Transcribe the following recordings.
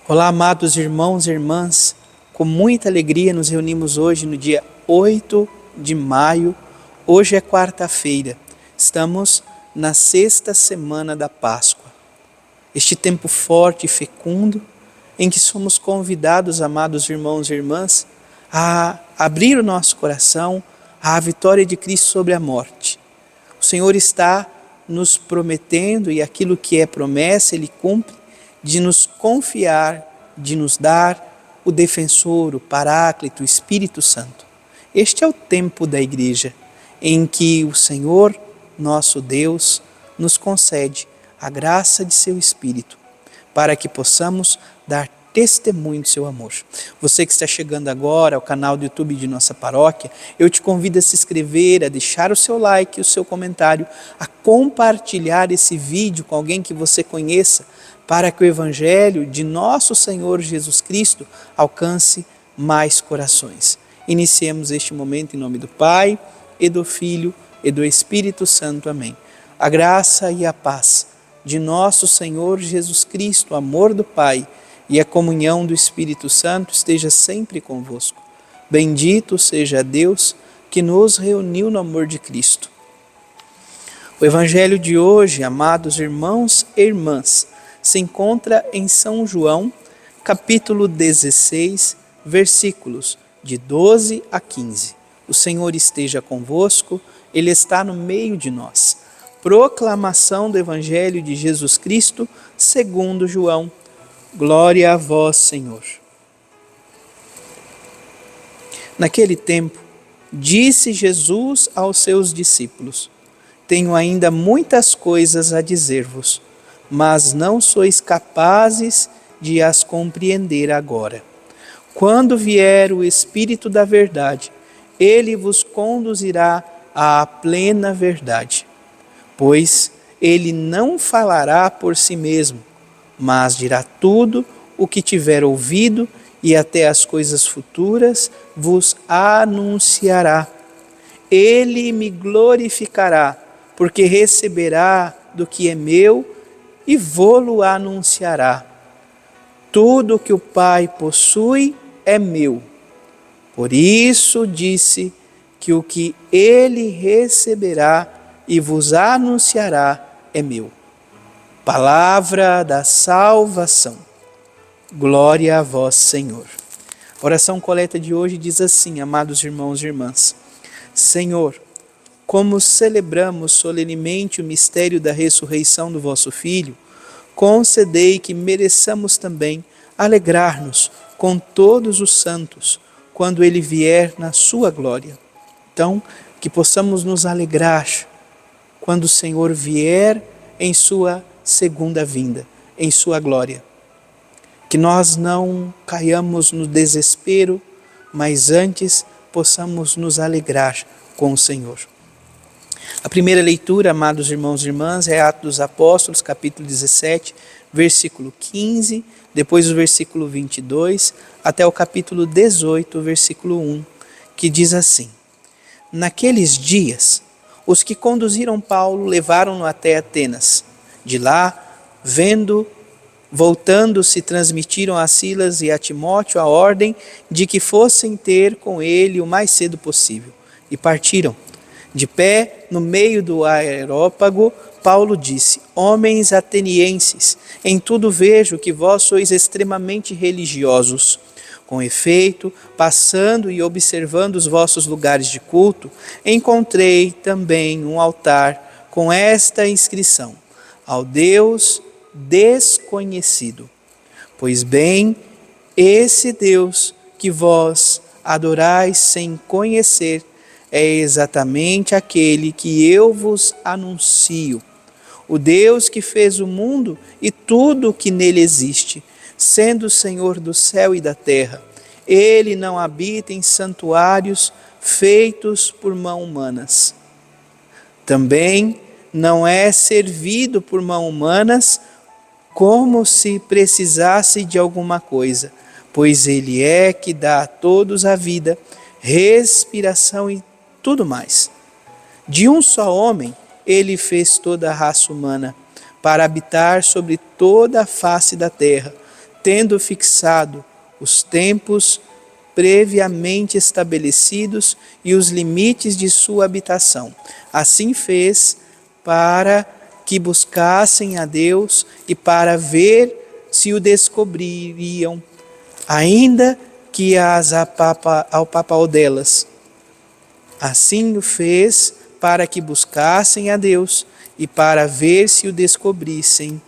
Olá, amados irmãos e irmãs, com muita alegria nos reunimos hoje no dia 8 de maio, hoje é quarta-feira, estamos na sexta semana da Páscoa. Este tempo forte e fecundo, em que somos convidados, amados irmãos e irmãs, a abrir o nosso coração à vitória de Cristo sobre a morte. O Senhor está nos prometendo, e aquilo que é promessa Ele cumpre, de nos confiar, de nos dar o defensor, o Paráclito, o Espírito Santo. Este é o tempo da igreja em que o Senhor, nosso Deus, nos concede a graça de seu Espírito para que possamos dar testemunho do seu amor. Você que está chegando agora ao canal do YouTube de nossa paróquia, eu te convido a se inscrever, a deixar o seu like, o seu comentário, a compartilhar esse vídeo com alguém que você conheça, para que o Evangelho de nosso Senhor Jesus Cristo alcance mais corações. Iniciemos este momento em nome do Pai, e do Filho, e do Espírito Santo. Amém. A graça e a paz de nosso Senhor Jesus Cristo, o amor do Pai e a comunhão do Espírito Santo esteja sempre convosco. Bendito seja Deus que nos reuniu no amor de Cristo. O Evangelho de hoje, amados irmãos e irmãs, se encontra em São João, capítulo 16, versículos de 12 a 15. O Senhor esteja convosco, Ele está no meio de nós. Proclamação do Evangelho de Jesus Cristo, segundo João. Glória a vós, Senhor. Naquele tempo, disse Jesus aos seus discípulos: tenho ainda muitas coisas a dizer-vos, mas não sois capazes de as compreender agora. Quando vier o Espírito da verdade, ele vos conduzirá à plena verdade, pois ele não falará por si mesmo, mas dirá tudo o que tiver ouvido, e até as coisas futuras vos anunciará. Ele me glorificará, porque receberá do que é meu e vô-lo anunciará. Tudo que o Pai possui é meu. Por isso disse que o que ele receberá e vos anunciará é meu. Palavra da salvação. Glória a vós, Senhor. A oração coleta de hoje diz assim, amados irmãos e irmãs: Senhor, como celebramos solenemente o mistério da ressurreição do vosso Filho, concedei que mereçamos também alegrar-nos com todos os santos, quando ele vier na sua glória. Então, que possamos nos alegrar quando o Senhor vier em sua segunda vinda, em sua glória. Que nós não caiamos no desespero, mas antes possamos nos alegrar com o Senhor. A primeira leitura, amados irmãos e irmãs, é Atos dos Apóstolos, capítulo 17, versículo 15, depois o versículo 22, até o capítulo 18, versículo 1, que diz assim: naqueles dias, os que conduziram Paulo levaram-no até Atenas. De lá, voltando-se, transmitiram a Silas e a Timóteo a ordem de que fossem ter com ele o mais cedo possível. E partiram. De pé, no meio do aerópago, Paulo disse: homens atenienses, em tudo vejo que vós sois extremamente religiosos. Com efeito, passando e observando os vossos lugares de culto, encontrei também um altar com esta inscrição: ao Deus desconhecido. Pois bem, esse Deus que vós adorais sem conhecer é exatamente aquele que eu vos anuncio. O Deus que fez o mundo e tudo o que nele existe, sendo o Senhor do céu e da terra. Ele não habita em santuários feitos por mãos humanas. Também não é servido por mãos humanas como se precisasse de alguma coisa, pois ele é que dá a todos a vida, respiração e tudo mais. De um só homem, ele fez toda a raça humana, para habitar sobre toda a face da terra, tendo fixado os tempos previamente estabelecidos e os limites de sua habitação. Assim fez para que buscassem a Deus e para ver se o descobririam, ainda que ao papal delas. Assim o fez para que buscassem a Deus e para ver se o descobrissem.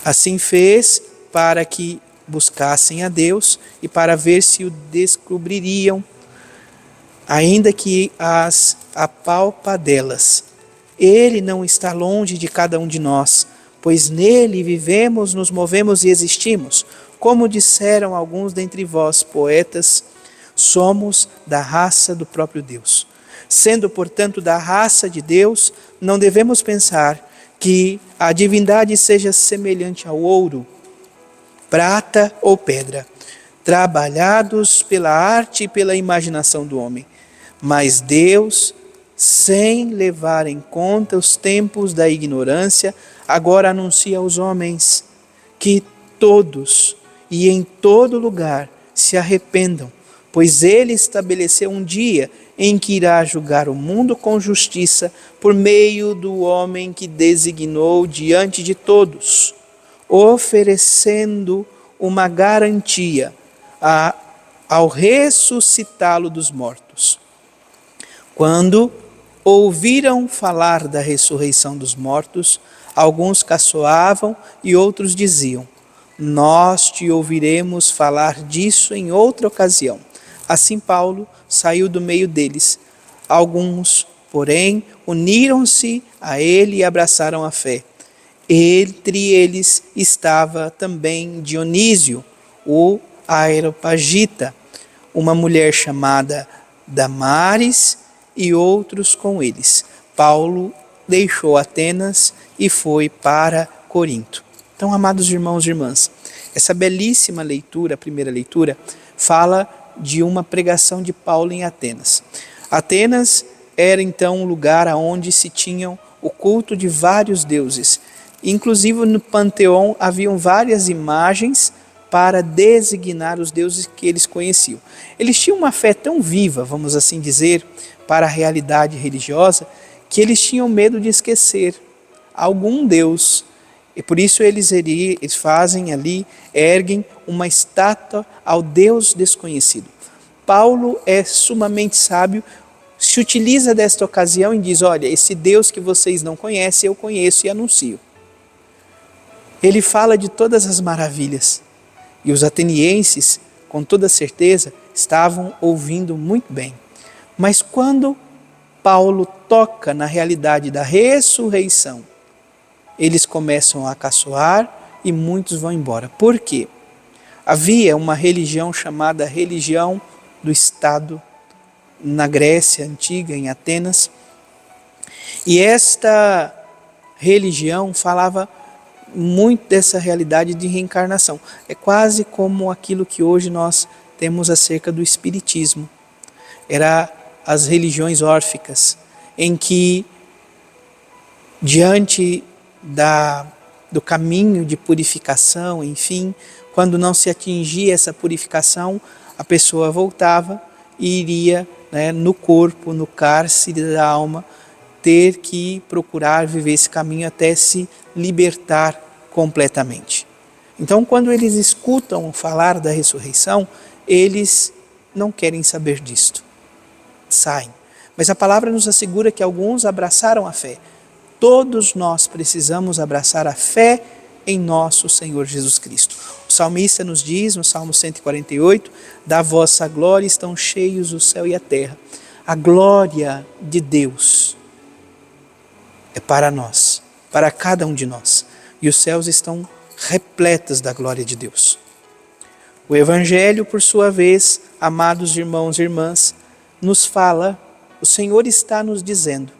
Assim fez para que buscassem a Deus e para ver se o descobririam, ainda que as apalpadelas. Ele não está longe de cada um de nós, pois nele vivemos, nos movemos e existimos. Como disseram alguns dentre vós, poetas, somos da raça do próprio Deus. Sendo, portanto, da raça de Deus, não devemos pensar que a divindade seja semelhante ao ouro, prata ou pedra, trabalhados pela arte e pela imaginação do homem. Mas Deus, sem levar em conta os tempos da ignorância, agora anuncia aos homens que todos e em todo lugar se arrependam, pois ele estabeleceu um dia em que irá julgar o mundo com justiça por meio do homem que designou diante de todos, oferecendo uma garantia ao ressuscitá-lo dos mortos. Quando ouviram falar da ressurreição dos mortos, alguns caçoavam e outros diziam: nós te ouviremos falar disso em outra ocasião. Assim Paulo saiu do meio deles. Alguns, porém, uniram-se a ele e abraçaram a fé. Entre eles estava também Dionísio, o Areopagita, uma mulher chamada Damaris e outros com eles. Paulo deixou Atenas e foi para Corinto. Então, amados irmãos e irmãs, essa belíssima leitura, a primeira leitura, fala de uma pregação de Paulo em Atenas. Atenas era então um lugar onde se tinham o culto de vários deuses. Inclusive no panteão haviam várias imagens para designar os deuses que eles conheciam. Eles tinham uma fé tão viva, vamos assim dizer, para a realidade religiosa, que eles tinham medo de esquecer algum deus. E por isso eles fazem ali, erguem uma estátua ao Deus desconhecido. Paulo é sumamente sábio, se utiliza desta ocasião e diz: olha, esse Deus que vocês não conhecem, eu conheço e anuncio. Ele fala de todas as maravilhas. E os atenienses, com toda certeza, estavam ouvindo muito bem. Mas quando Paulo toca na realidade da ressurreição, eles começam a caçoar e muitos vão embora. Por quê? Havia uma religião chamada religião do Estado na Grécia Antiga, em Atenas, e esta religião falava muito dessa realidade de reencarnação. É quase como aquilo que hoje nós temos acerca do espiritismo. Era as religiões órficas, em que diante do caminho de purificação, enfim, quando não se atingia essa purificação, a pessoa voltava e iria, no corpo, no cárcere da alma, ter que procurar viver esse caminho até se libertar completamente. Então, quando eles escutam falar da ressurreição, eles não querem saber disto. Saem. Mas a palavra nos assegura que alguns abraçaram a fé. Todos nós precisamos abraçar a fé em nosso Senhor Jesus Cristo. O salmista nos diz, no Salmo 148, da vossa glória estão cheios o céu e a terra. A glória de Deus é para nós, para cada um de nós. E os céus estão repletos da glória de Deus. O Evangelho, por sua vez, amados irmãos e irmãs, nos fala, o Senhor está nos dizendo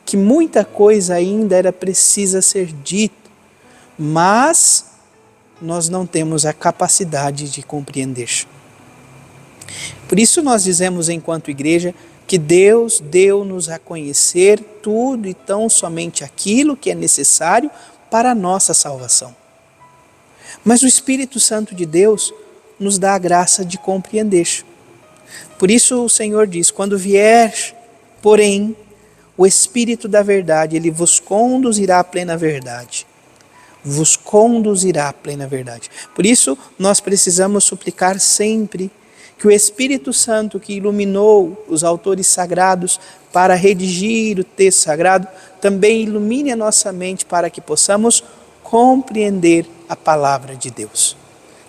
que muita coisa ainda era precisa ser dita, mas nós não temos a capacidade de compreender. Por isso nós dizemos enquanto igreja que Deus deu-nos a conhecer tudo e tão somente aquilo que é necessário para a nossa salvação. Mas o Espírito Santo de Deus nos dá a graça de compreender. Por isso o Senhor diz, quando vier, porém, o Espírito da verdade, ele vos conduzirá à plena verdade. Vos conduzirá à plena verdade. Por isso, nós precisamos suplicar sempre que o Espírito Santo que iluminou os autores sagrados para redigir o texto sagrado, também ilumine a nossa mente para que possamos compreender a palavra de Deus.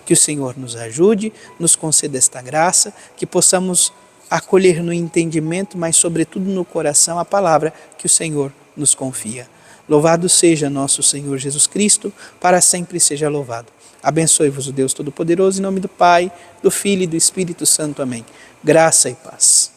Que o Senhor nos ajude, nos conceda esta graça, que possamos acolher no entendimento, mas sobretudo no coração, a palavra que o Senhor nos confia. Louvado seja nosso Senhor Jesus Cristo, para sempre seja louvado. Abençoe-vos o Deus Todo-Poderoso, em nome do Pai, do Filho e do Espírito Santo. Amém. Graça e paz.